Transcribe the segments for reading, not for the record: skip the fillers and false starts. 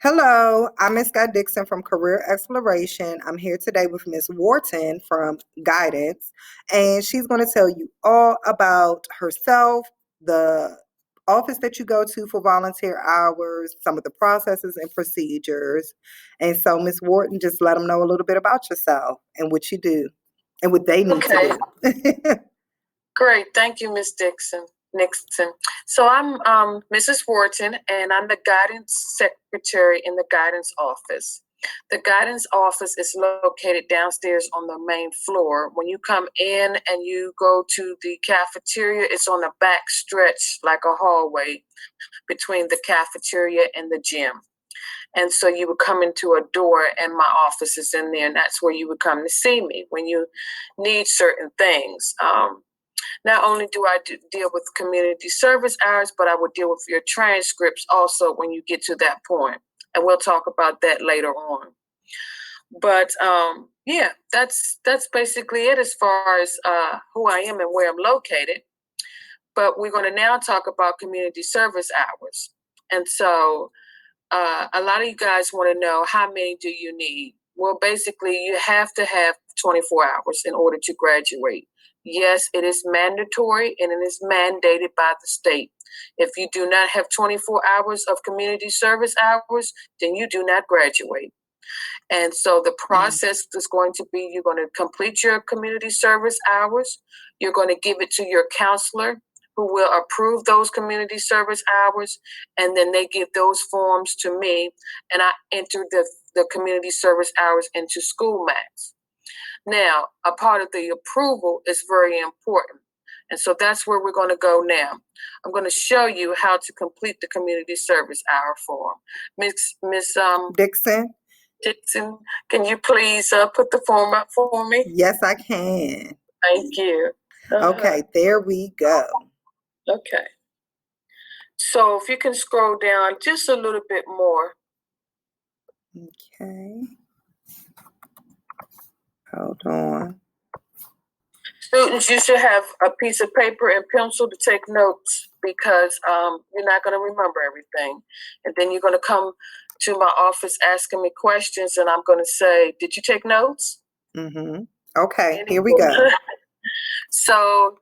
Hello, I'm Miss Guy-Dixon from Career Exploration. I'm here today with Miss Wharton from Guidance, and she's going to tell you all about herself, the office that you go to for volunteer hours, some of the processes and procedures. And so, Miss Wharton, just let them know a little bit about yourself and what you do and what they need Okay, to do. great. Thank you, Miss Nixon. So I'm Mrs. Wharton, and I'm the guidance secretary in the guidance office. The guidance office is located downstairs on the main floor. When you come in and you go to the cafeteria, it's on the back stretch like a hallway between the cafeteria and the gym. And so you would come into a door and my office is in there, and that's where you would come to see me when you need certain things. Not only do I deal with community service hours, but I would deal with your transcripts also when you get to that point. And we'll talk about that later on. But yeah, that's basically it as far as who I am and where I'm located. But we're going to now talk about community service hours. And so a lot of you guys want to know, how many do you need? Well, basically, you have to have 24 hours in order to graduate. Yes, it is mandatory and it is mandated by the state. If you do not have 24 hours of community service hours, then you do not graduate. And so the process is going to be, you're going to complete your community service hours. You're going to give it to your counselor, who will approve those community service hours, and then they give those forms to me, and I enter the community service hours into SchoolMax. Now, a part of the approval is very important, and so that's where we're going to go now. I'm going to show you how to complete the community service hour form. Miss Dixon? Dixon, can you please put the form up for me? Yes, I can. Thank you. Okay, there we go. Okay. So if you can scroll down just a little bit more. Okay. Hold on. Students, you should have a piece of paper and pencil to take notes, because you're not going to remember everything. And then you're going to come to my office asking me questions, and I'm going to say, did you take notes? Mm-hmm. Okay, here we go. So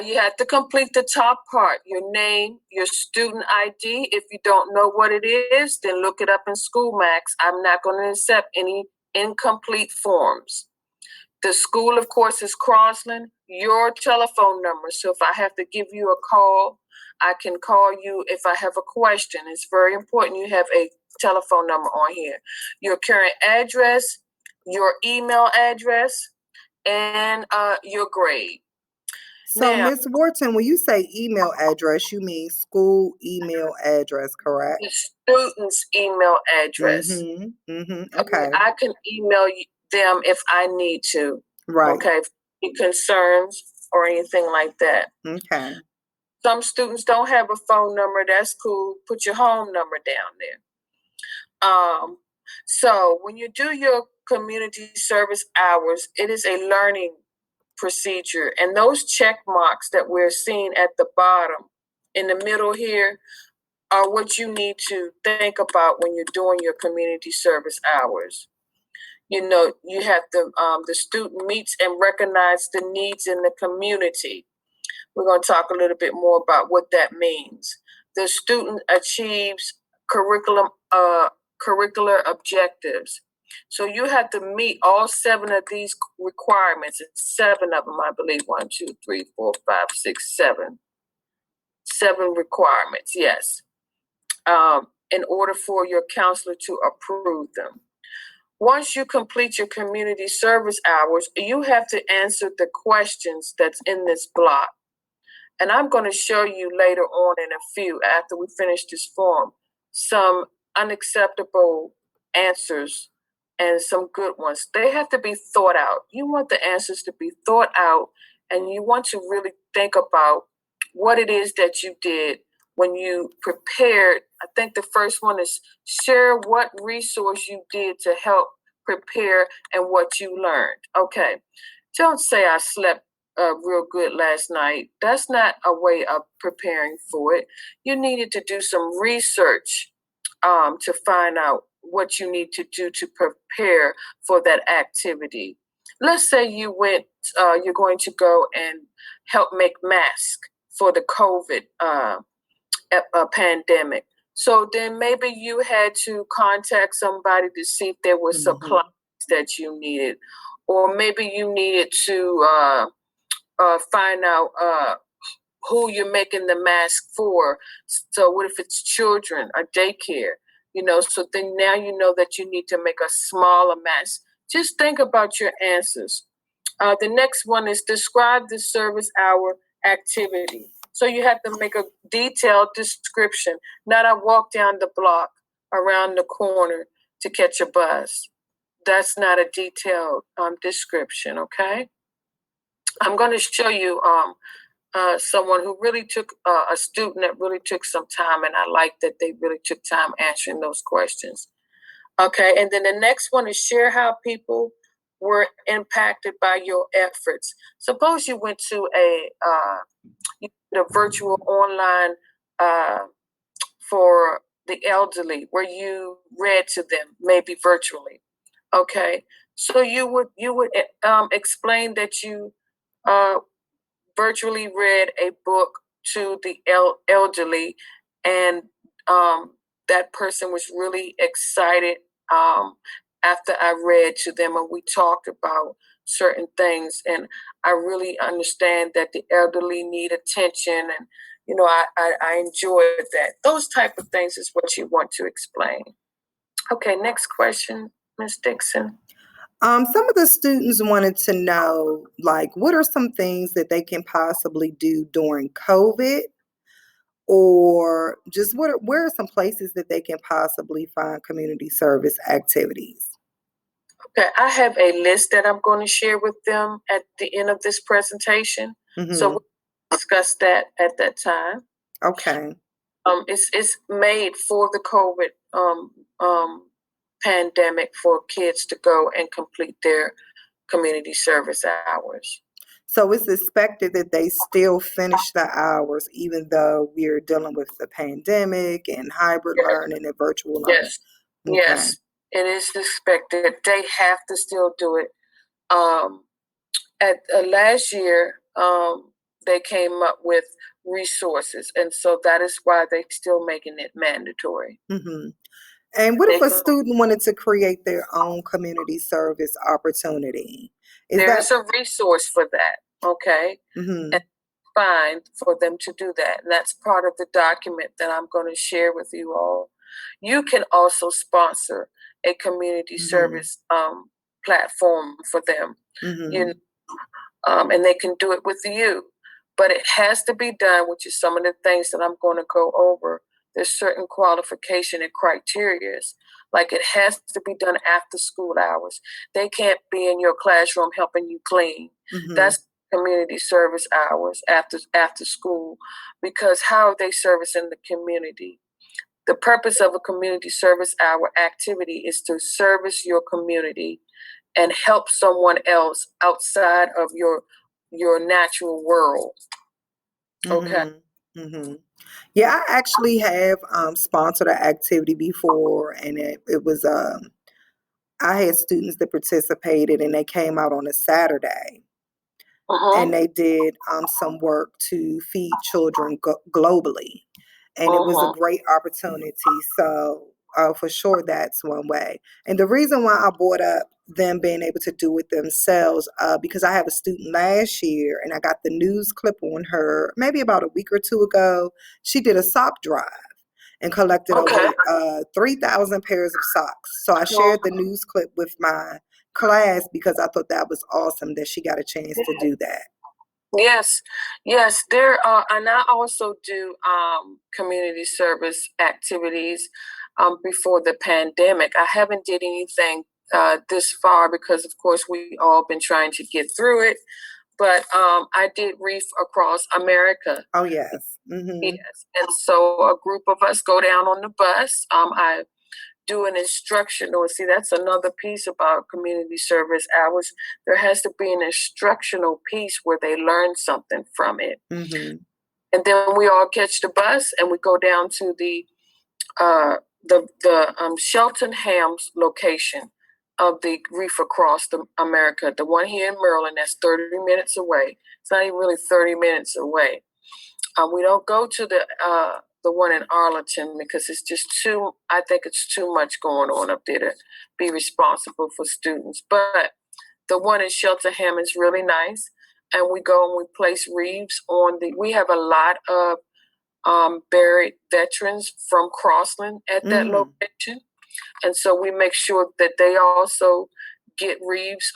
you have to complete the top part, your name, your student ID. If you don't know what it is, then look it up in SchoolMax. I'm not going to accept any incomplete forms. The school, of course, is Crossland. Your telephone number. So if I have to give you a call, I can call you if I have a question. It's very important you have a telephone number on here. Your current address, your email address, and your grade. So, Ms. Wharton, when you say email address, you mean school email address, correct? The student's email address. Mm-hmm. Mm-hmm. Okay. I can email them if I need to. Right. Okay. Any concerns or anything like that. Okay. Some students don't have a phone number. That's cool. Put your home number down there. So when you do your community service hours, it is a learning procedure. And those check marks that we're seeing at the bottom in the middle here are what you need to think about when you're doing your community service hours. You know, you have the student meets and recognizes the needs in the community. We're going to talk a little bit more about what that means. The student achieves curricular objectives. So you have to meet all 7 of these requirements. It's 7 of them, I believe. 1, 2, 3, 4, 5, 6, 7. 7 requirements, yes. In order for your counselor to approve them. Once you complete your community service hours, you have to answer the questions that's in this block. And I'm going to show you later on in a few, after we finish this form, some unacceptable answers and some good ones. They have to be thought out. You want the answers to be thought out, and you want to really think about what it is that you did when you prepared. I think the first one is share what resource you did to help prepare and what you learned. Okay. Don't say I slept real good last night. That's not a way of preparing for it. You needed to do some research to find out what you need to do to prepare for that activity. Let's say you're going to go and help make masks for the COVID pandemic. So then maybe you had to contact somebody to see if there were supplies that you needed, or maybe you needed to find out who you're making the mask for. So what if it's children or daycare? So then now you know that you need to make a smaller mask. Just think about your answers. The next one is describe the service hour activity. So you have to make a detailed description, not I walk down the block around the corner to catch a bus. That's not a detailed description, okay? I'm going to show you someone who really took a student that really took some time, and I like that they really took time answering those questions. Okay, and then the next one is share how people were impacted by your efforts. Suppose you went to a virtual online for the elderly where you read to them, maybe virtually. Okay, so you would explain that you virtually read a book to the elderly, and that person was really excited after I read to them and we talked about certain things. And I really understand that the elderly need attention, and I enjoyed that. Those type of things is what you want to explain. Okay, next question, Ms. Dixon. Some of the students wanted to know, like, what are some things that they can possibly do during COVID, or just where are some places that they can possibly find community service activities? Okay, I have a list that I'm going to share with them at the end of this presentation. So we'll discuss that at that time. Okay. It's made for the COVID pandemic for kids to go and complete their community service hours. So it's expected that they still finish the hours even though we're dealing with the pandemic and hybrid learning and virtual learning. Yes, yes, it is expected. They have to still do it. At last year, they came up with resources, and so that is why they're still making it mandatory. And what if a student wanted to create their own community service opportunity? There's a resource for that, okay? And fine for them to do that. And that's part of the document that I'm going to share with you all. You can also sponsor a community service platform for them. And they can do it with you. But it has to be done, which is some of the things that I'm going to go over. There's certain qualification and criteria. Like it has to be done after school hours. They can't be in your classroom helping you clean. That's community service hours after school, because how are they servicing the community? The purpose of a community service hour activity is to service your community and help someone else outside of your natural world. Okay. Yeah, I actually have sponsored an activity before, and it was I had students that participated, and they came out on a Saturday, and they did some work to feed children globally, and it was a great opportunity. So for sure, that's one way. And the reason why I brought up them being able to do it themselves, because I have a student last year, and I got the news clip on her maybe about a week or two ago. She did a sock drive and collected over 3,000 pairs of socks. So I shared the news clip with my class because I thought that was awesome that she got a chance to do that. Yes, there are, and I also do community service activities before the pandemic. I haven't did anything this far because, of course, we all been trying to get through it. But I did Reef Across America. Oh, yes. Yes, and so a group of us go down on the bus. I do an instructional. See, that's another piece about community service hours. There has to be an instructional piece where they learn something from it. And then we all catch the bus and we go down to the Cheltenham's location of the Reef Across America, the one here in Maryland, that's 30 minutes away. It's not even really 30 minutes away. We don't go to the one in Arlington because it's just too, I think it's too much going on up there to be responsible for students. But the one in Cheltenham is really nice. And we go and we place reefs we have a lot of buried veterans from Crossland at that location. And so we make sure that they also get reefs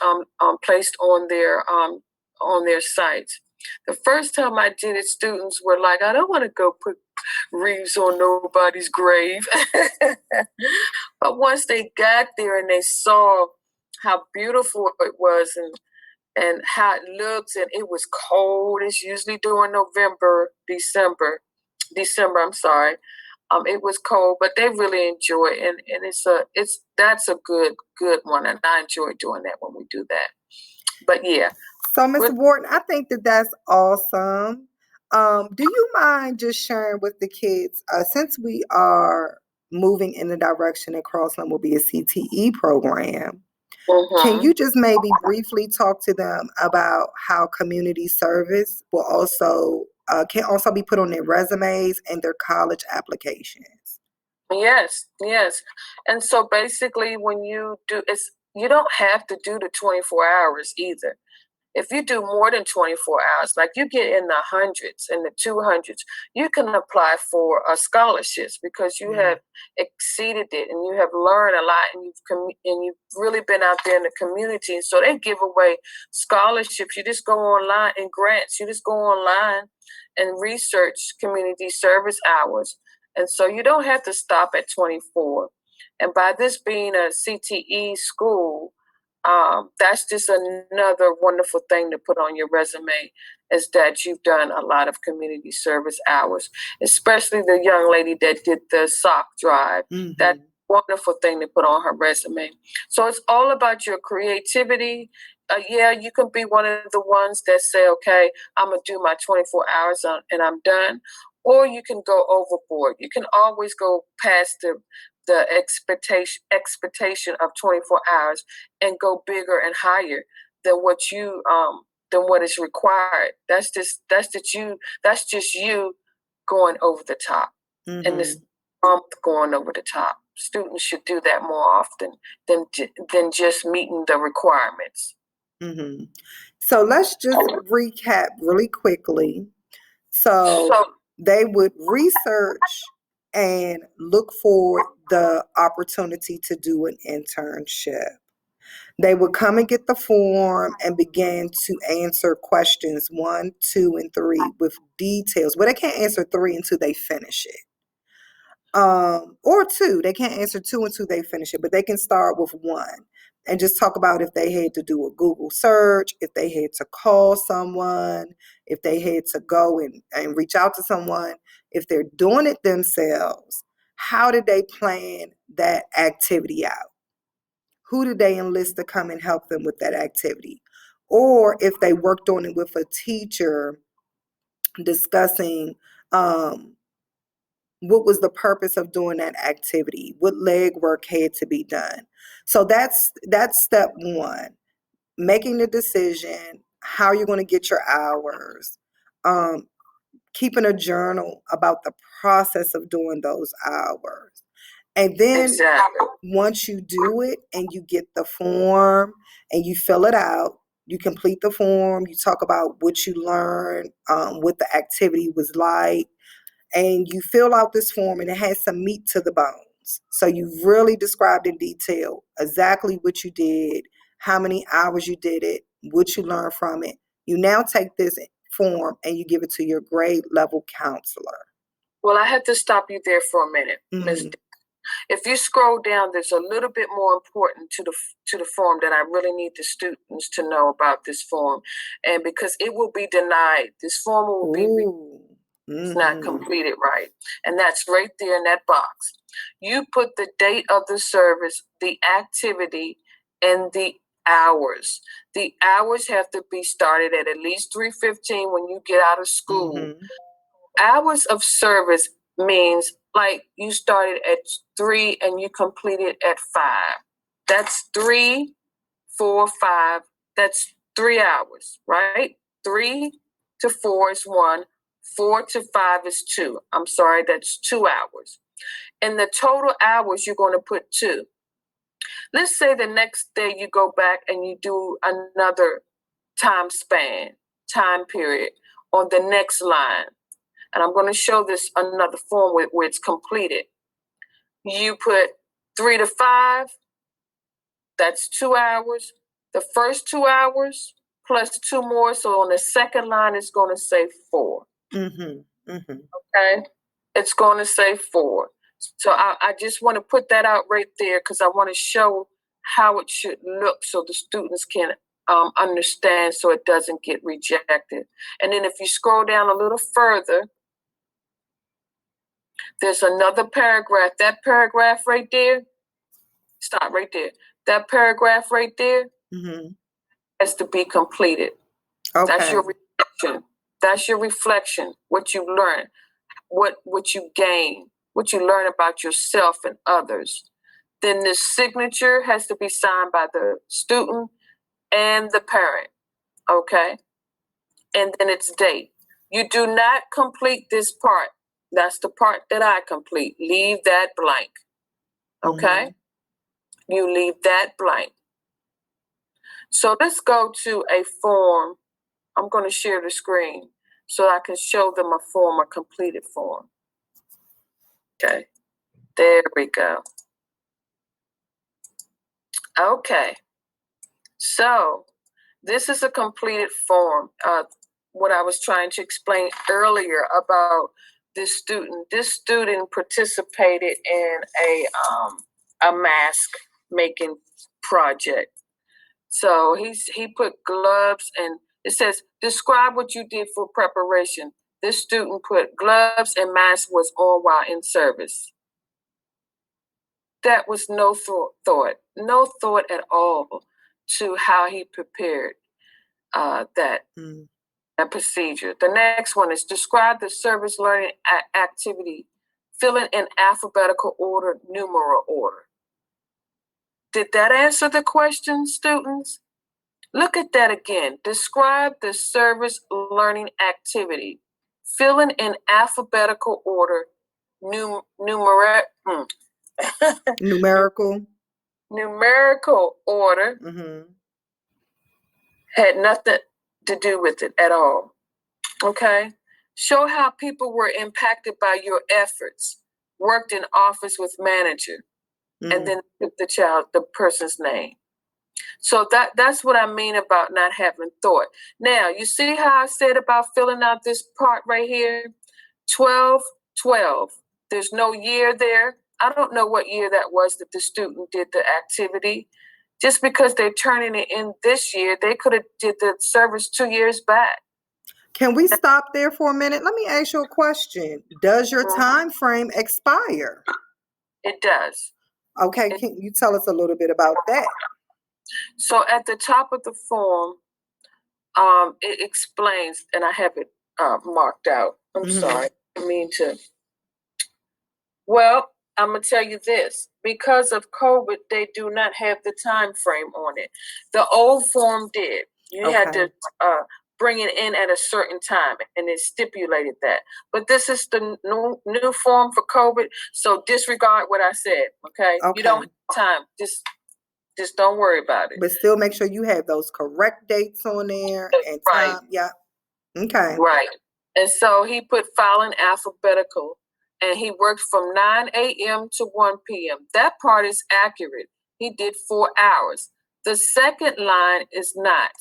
placed on their sites. The first time I did it, students were like, I don't want to go put reefs on nobody's grave. But once they got there and they saw how beautiful it was and how it looks, and it was cold. It's usually during December, I'm sorry. It was cold, but they really enjoy it, and that's a good one, and I enjoy doing that when we do that. But yeah. So, Ms. Wharton, I think that that's awesome. Do you mind just sharing with the kids, since we are moving in the direction that Crossland will be a CTE program, can you just maybe briefly talk to them about how community service will can also be put on their resumes and their college applications? Yes. And so basically when you don't have to do the 24 hours either. If you do more than 24 hours, like you get in the hundreds and the 200s, you can apply for scholarships because you have exceeded it and you have learned a lot, and you've really been out there in the community. And so they give away scholarships. You just go online, and grants. You just go online and research community service hours. And so you don't have to stop at 24. And by this being a CTE school, that's just another wonderful thing to put on your resume, is that you've done a lot of community service hours, especially the young lady that did the sock drive. That wonderful thing to put on her resume. So it's all about your creativity. Yeah, you can be one of the ones that say, okay, I'm going to do my 24 hours and I'm done. Or you can go overboard. You can always go past the expectation of 24 hours and go bigger and higher than what is required. That's just you going over the top. And this going over the top. Students should do that more often than just meeting the requirements. So let's just recap really quickly. So they would research and look for the opportunity to do an internship. They would come and get the form and begin to answer questions 1, 2, and 3 with details. Well, they can't answer 3 until they finish it. Or 2, they can't answer 2 until they finish it, but they can start with 1 and just talk about if they had to do a Google search, if they had to call someone, if they had to go and reach out to someone, if they're doing it themselves, how did they plan that activity out? Who did they enlist to come and help them with that activity? Or if they worked on it with a teacher, discussing what was the purpose of doing that activity? What legwork had to be done? So that's step 1. Making the decision, how you're going to get your hours, keeping a journal about the process of doing those hours. And then once you do it and you get the form and you fill it out, you complete the form, you talk about what you learned, what the activity was like, and you fill out this form and it has some meat to the bones. So you've really described in detail exactly what you did, how many hours you did it, what you learned from it. You now take this form and you give it to your grade level counselor. Well, I had to stop you there for a minute, Ms. If you scroll down, there's a little bit more important to the form that I really need the students to know about this form, and because it will be denied, this form will be it's not completed right, and that's right there in that box. You put the date of the service, the activity, and the hours. The hours have to be started at least 3:15 when you get out of school. Hours of service means like you started at 3 and you completed at 5. That's 3, 4, 5. That's 3 hours, right? 3 to 4 is 1. 4 to 5 is 2. I'm sorry, that's 2 hours. And the total hours, you're going to put 2. Let's say the next day you go back and you do another time period on the next line. And I'm going to show this another form where it's completed. You put 3 to 5, that's 2 hours. The first 2 hours plus 2 more. So on the second line, it's going to say 4. Okay? It's going to say 4. So I just want to put that out right there because I want to show how it should look so the students can understand so it doesn't get rejected. And then if you scroll down a little further, there's another paragraph. That paragraph right there, stop right there. That paragraph right there has to be completed. Okay. That's your reflection. That's your reflection, what you learn, what you gain, what you learn about yourself and others. Then the signature has to be signed by the student and the parent, okay? And then it's date. You do not complete this part. That's the part that I complete. Leave that blank, okay? You leave that blank. So let's go to a form. I'm going to share the screen so I can show them a form, a completed form. Okay, there we go. Okay, so this is a completed form. What I was trying to explain earlier about this student. This student participated in a mask making project. So he put gloves, and it says, describe what you did for preparation. This student put gloves and mask was on while in service. That was no thought at all to how he prepared that procedure. The next one is describe the service learning activity, filling in alphabetical order, numeral order. Did that answer the question, students? Look at that again. Describe the service learning activity, filling in alphabetical order, numerical order. Had nothing to do with it at all. Okay? Show how people were impacted by your efforts. Worked in office with manager. And then the person's name. So that's what I mean about not having thought. Now, you see how I said about filling out this part right here? 12, 12. There's no year there. I don't know what year that was that the student did the activity. Just because they're turning it in this year, they could have did the service 2 years back. Can we stop there for a minute? Let me ask you a question. Does your time frame expire? It does. Okay, can you tell us a little bit about that? So at the top of the form, it explains, and I have it marked out. I'm sorry. I mean to. Well, I'm going to tell you this. Because of COVID, they do not have the time frame on it. The old form did. You had to bring it in at a certain time, and it stipulated that. But this is the new form for COVID, so disregard what I said, okay? You don't have time. Just don't worry about it. But still make sure you have those correct dates on there and time. Yeah. Okay. Right. And so he put file in alphabetical, and he worked from 9 a.m. to 1 p.m. That part is accurate. He did 4 hours. The second line is not.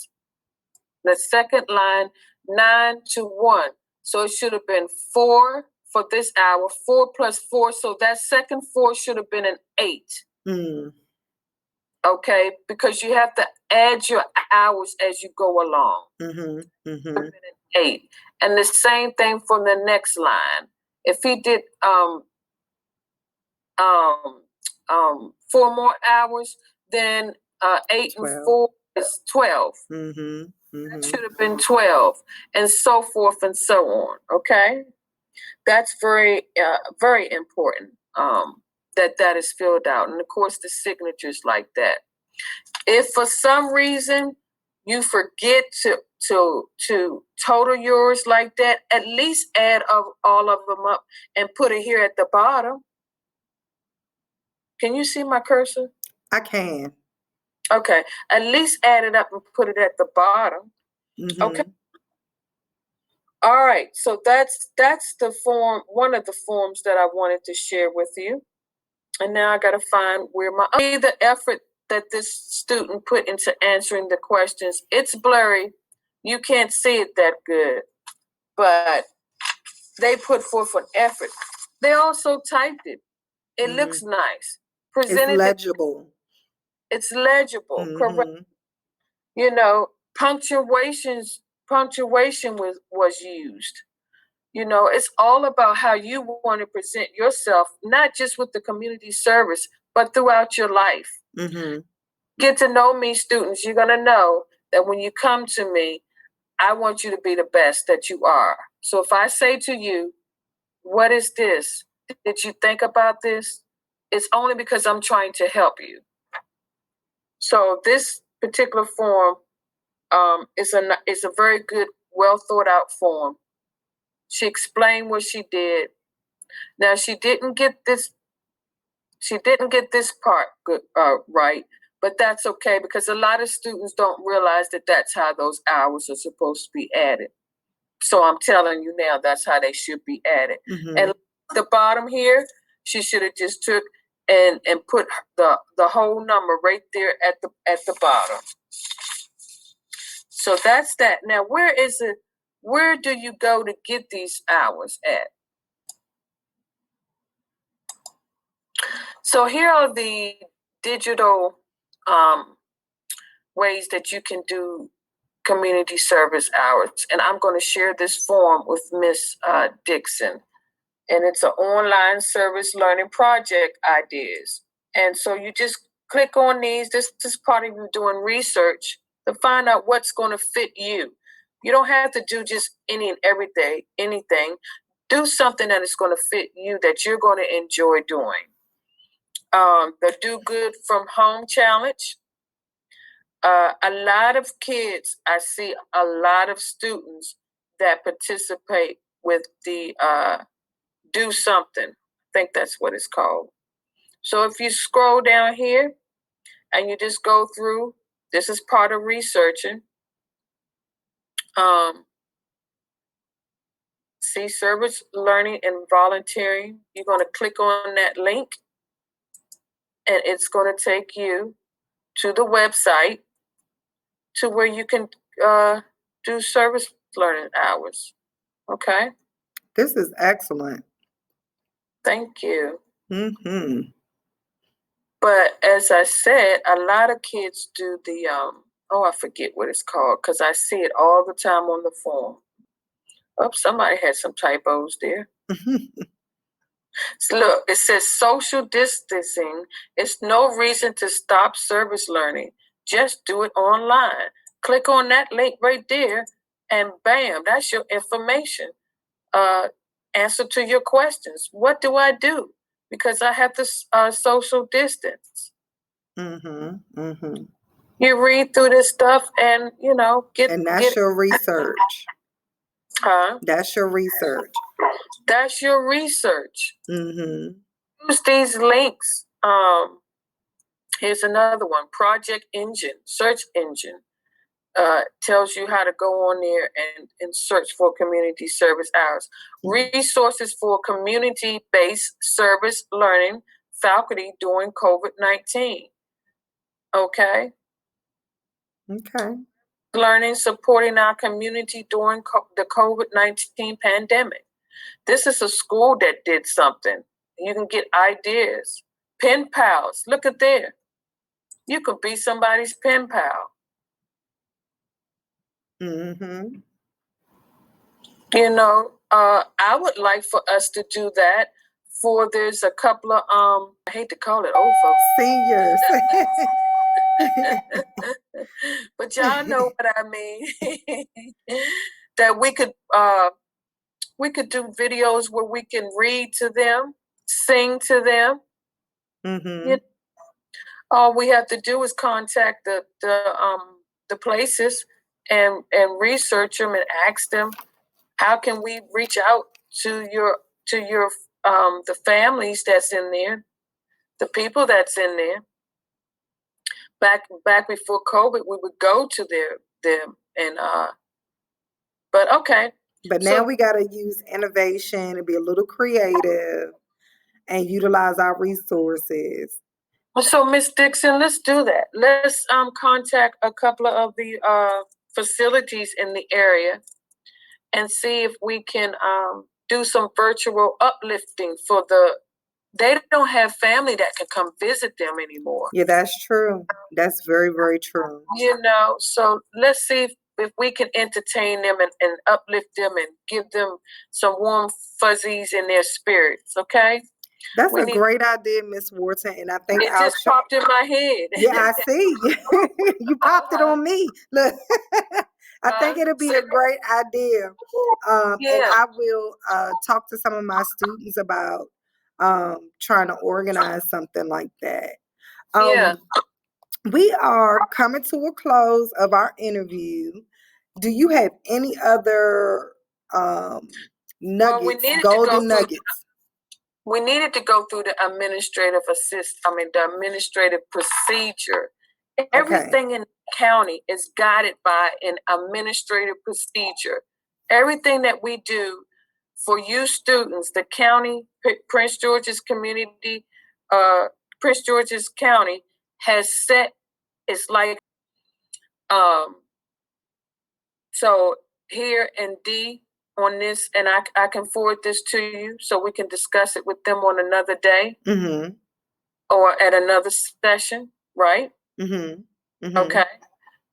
The second line, 9 to 1. So it should have been 4 for this hour, 4 plus 4. So that second 4 should have been an 8. Okay, because you have to add your hours as you go along. 8. And the same thing for the next line. If he did 4 more hours, then 8 and 4 is 12. That should have been 12, and so forth and so on. Okay. That's very important, that is filled out. And of course, the signatures like that. If for some reason you forget to total yours like that, at least add all of them up and put it here at the bottom. Can you see my cursor? I can. Okay, at least add it up and put it at the bottom. Okay. All right, so that's the form, one of the forms that I wanted to share with you. And now I got to find where the effort that this student put into answering the questions. It's blurry. You can't see it that good, but they put forth an effort. They also typed it. It looks nice. Presented. It's legible. It's legible, correct. You know, punctuation was used. You know, it's all about how you want to present yourself, not just with the community service, but throughout your life. Get to know me, students. You're going to know that when you come to me, I want you to be the best that you are. So if I say to you, what is this? Did you think about this? It's only because I'm trying to help you. So this particular form is a very good, well thought out form. She explained what she did. Now she didn't get this part good, right, but that's okay because a lot of students don't realize that that's how those hours are supposed to be added. So I'm telling you now, that's how they should be added. And at the bottom here, she should have just took and put the whole number right there at the bottom. So that's that. Now, where do you go to get these hours at? So here are the digital ways that you can do community service hours. And I'm going to share this form with Miss Dixon. And it's an online service learning project ideas. And so you just click on these. This is part of you doing research to find out what's going to fit you. You don't have to do just any and everything, anything. Do something that is going to fit you, that you're going to enjoy doing. The Do Good from Home Challenge. A lot of kids, I see a lot of students that participate with the Do Something. I think that's what it's called. So if you scroll down here and you just go through, this is part of researching. See service learning and volunteering. You're going to click on that link and it's going to take you to the website to where you can do service learning hours. Okay? This is excellent. Thank you. But as I said, a lot of kids do the, I forget what it's called because I see it all the time on the form. Oh, somebody had some typos there. Look, it says social distancing. It's no reason to stop service learning. Just do it online. Click on that link right there and bam, that's your information. Answer to your questions. What do I do? Because I have to social distance. You read through this stuff and, and that's your research. Huh? That's your research. That's your research. Use these links. Here's another one. Project Engine, search engine. Tells you how to go on there and search for community service hours. Resources for community-based service learning faculty during COVID-19. Okay. Learning, supporting our community during the COVID-19 pandemic. This is a school that did something. You can get ideas. Pen pals, look at there. You could be somebody's pen pal. I would like for us to do that there's a couple of, I hate to call it old folks. Seniors. But y'all know what I mean. That we could We could do videos where we can read to them, sing to them. Mm-hmm. All we have to do is contact the places and research them and ask them, how can we reach out to your the families that's in there, the people that's in there. Back before COVID, we would go to them and but okay. But now we got to use innovation and be a little creative and utilize our resources. So, Miss Dixon, let's do that. Let's contact a couple of the facilities in the area and see if we can do some virtual uplifting for they don't have family that can come visit them anymore. Yeah, that's true. That's very, very true. So let's see if we can entertain them and uplift them and give them some warm fuzzies in their spirits, okay? That's a great idea, Miss Wharton, and I think it just popped in my head. Yeah, I see. You popped it on me. Look, I think it'll be a great idea. And I will talk to some of my students about trying to organize something like that. We are coming to a close of our interview. Do you have any other nuggets, golden nuggets? We needed to go through the administrative procedure. Everything in the county is guided by an administrative procedure. Everything that we do for you students, the county, Prince George's community, Prince George's County has set, it's like, so here in D on this, and I can forward this to you so we can discuss it with them on another day or at another session, right? Okay.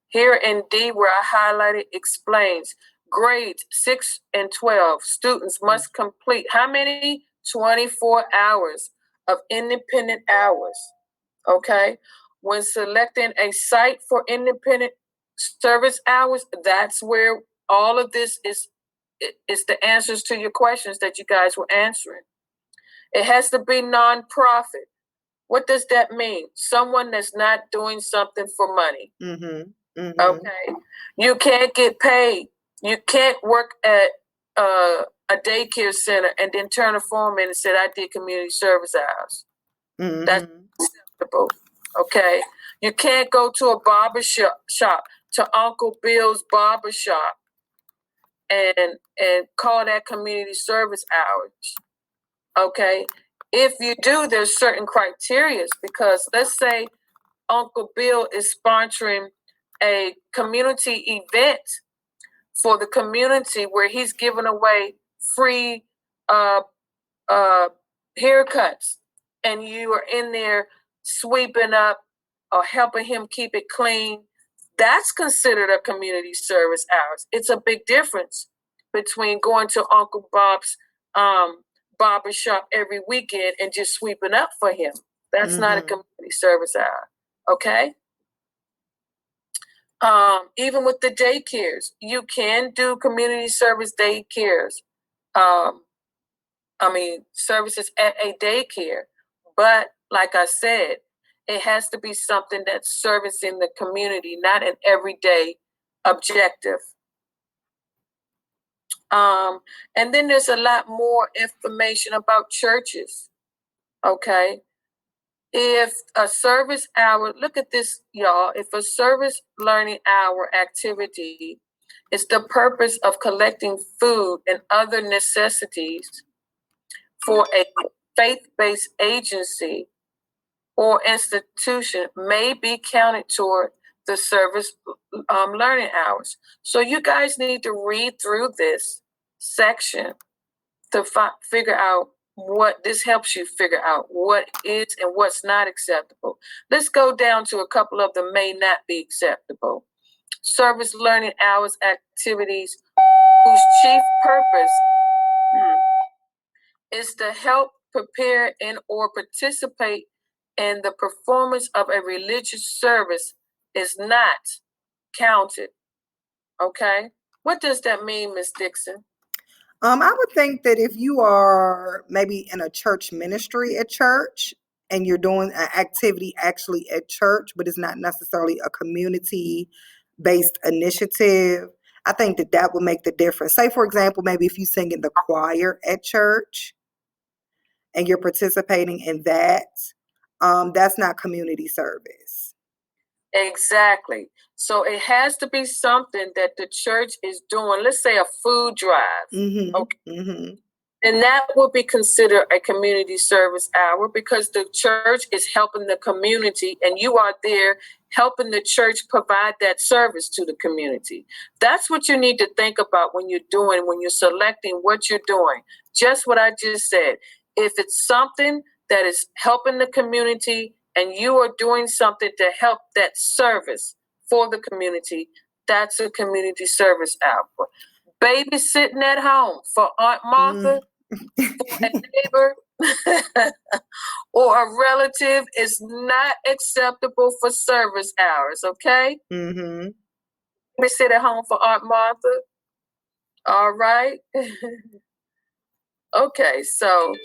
Here in D, where I highlighted, explains grades 6 and 12 students must complete how many? 24 hours of independent hours. Okay. When selecting a site for independent service hours, that's where all of this is the answers to your questions that you guys were answering. It has to be nonprofit. What does that mean? Someone that's not doing something for money. Okay. You can't get paid. You can't work at a daycare center and then turn a form in and say, I did community service hours. That's acceptable. Okay. You can't go to a barber shop, to Uncle Bill's barber shop and call that community service hours. Okay. If you do, there's certain criteria, because let's say Uncle Bill is sponsoring a community event for the community where he's giving away free haircuts, and you are in there sweeping up or helping him keep it clean. That's considered a community service hours. It's a big difference between going to Uncle Bob's barber shop every weekend and just sweeping up for him. That's not a community service hour. Okay. Even with the daycares, you can do community service daycares. Services at a daycare. But like I said, it has to be something that's servicing the community, not an everyday objective. And then there's a lot more information about churches. Okay. If a service hour, look at this, y'all. If a service learning hour activity is the purpose of collecting food and other necessities for a faith-based agency or institution, may be counted toward the service learning hours. So you guys need to read through this section to figure out what this helps you figure out what is and what's not acceptable. Let's go down to a couple of them may not be acceptable. Service learning hours activities whose chief purpose is to help prepare and or participate in the performance of a religious service is not counted. Okay? What does that mean, Ms. Dixon? I would think that if you are maybe in a church ministry at church and you're doing an activity actually at church, but it's not necessarily a community based initiative, I think that that would make the difference. Say, for example, maybe if you sing in the choir at church and you're participating in that, that's not community service. Exactly. So it has to be something that the church is doing. Let's say a food drive. Okay. And that would be considered a community service hour because the church is helping the community and you are there helping the church provide that service to the community. That's what you need to think about when you're selecting what you're doing. Just what I just said. If it's something that is helping the community and you are doing something to help that service for the community, that's a community service hour. Babysitting at home for Aunt Martha, for a neighbor, or a relative is not acceptable for service hours, okay? Let me sit at home for Aunt Martha. All right. Okay, so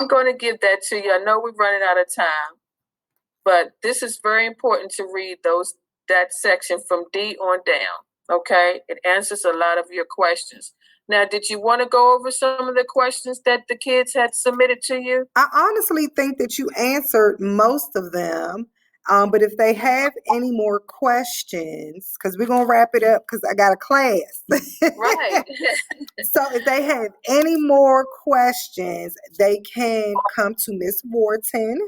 I'm going to give that to you. I know we're running out of time, but this is very important to read that section from D on down. Okay, it answers a lot of your questions. Now, did you want to go over some of the questions that the kids had submitted to you? I honestly think that you answered most of them. But if they have any more questions, because we're going to wrap it up because I got a class. Right. So if they have any more questions, they can come to Miss Wharton.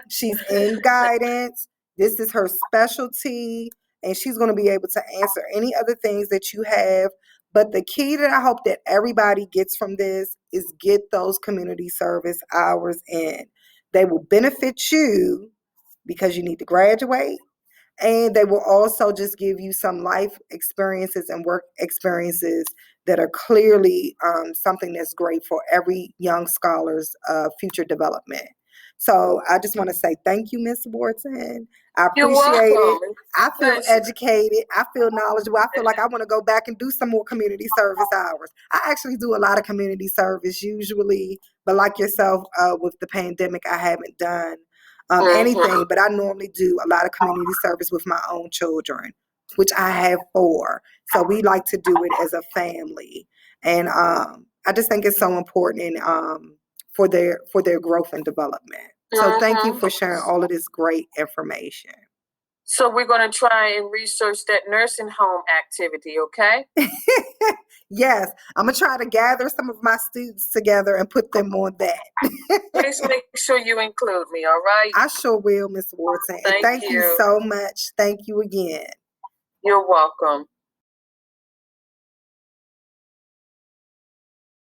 She's in guidance. This is her specialty, and she's going to be able to answer any other things that you have. But the key that I hope that everybody gets from this is get those community service hours in. They will benefit you because you need to graduate, and they will also just give you some life experiences and work experiences that are clearly something that's great for every young scholar's future development. So I just want to say thank you, Miss Wharton. I appreciate it. I feel educated. I feel knowledgeable. I feel like I want to go back and do some more community service hours. I actually do a lot of community service usually, but like yourself, with the pandemic, I haven't done anything, but I normally do a lot of community service with my own children, which I have 4. So we like to do it as a family. And I just think it's so important for their growth and development. So thank you for sharing all of this great information. So we're going to try and research that nursing home activity, okay? Yes, I'm going to try to gather some of my students together and put them on that. Please make sure you include me, all right? I sure will, Ms. Wharton. And thank you so much. Thank you again. You're welcome.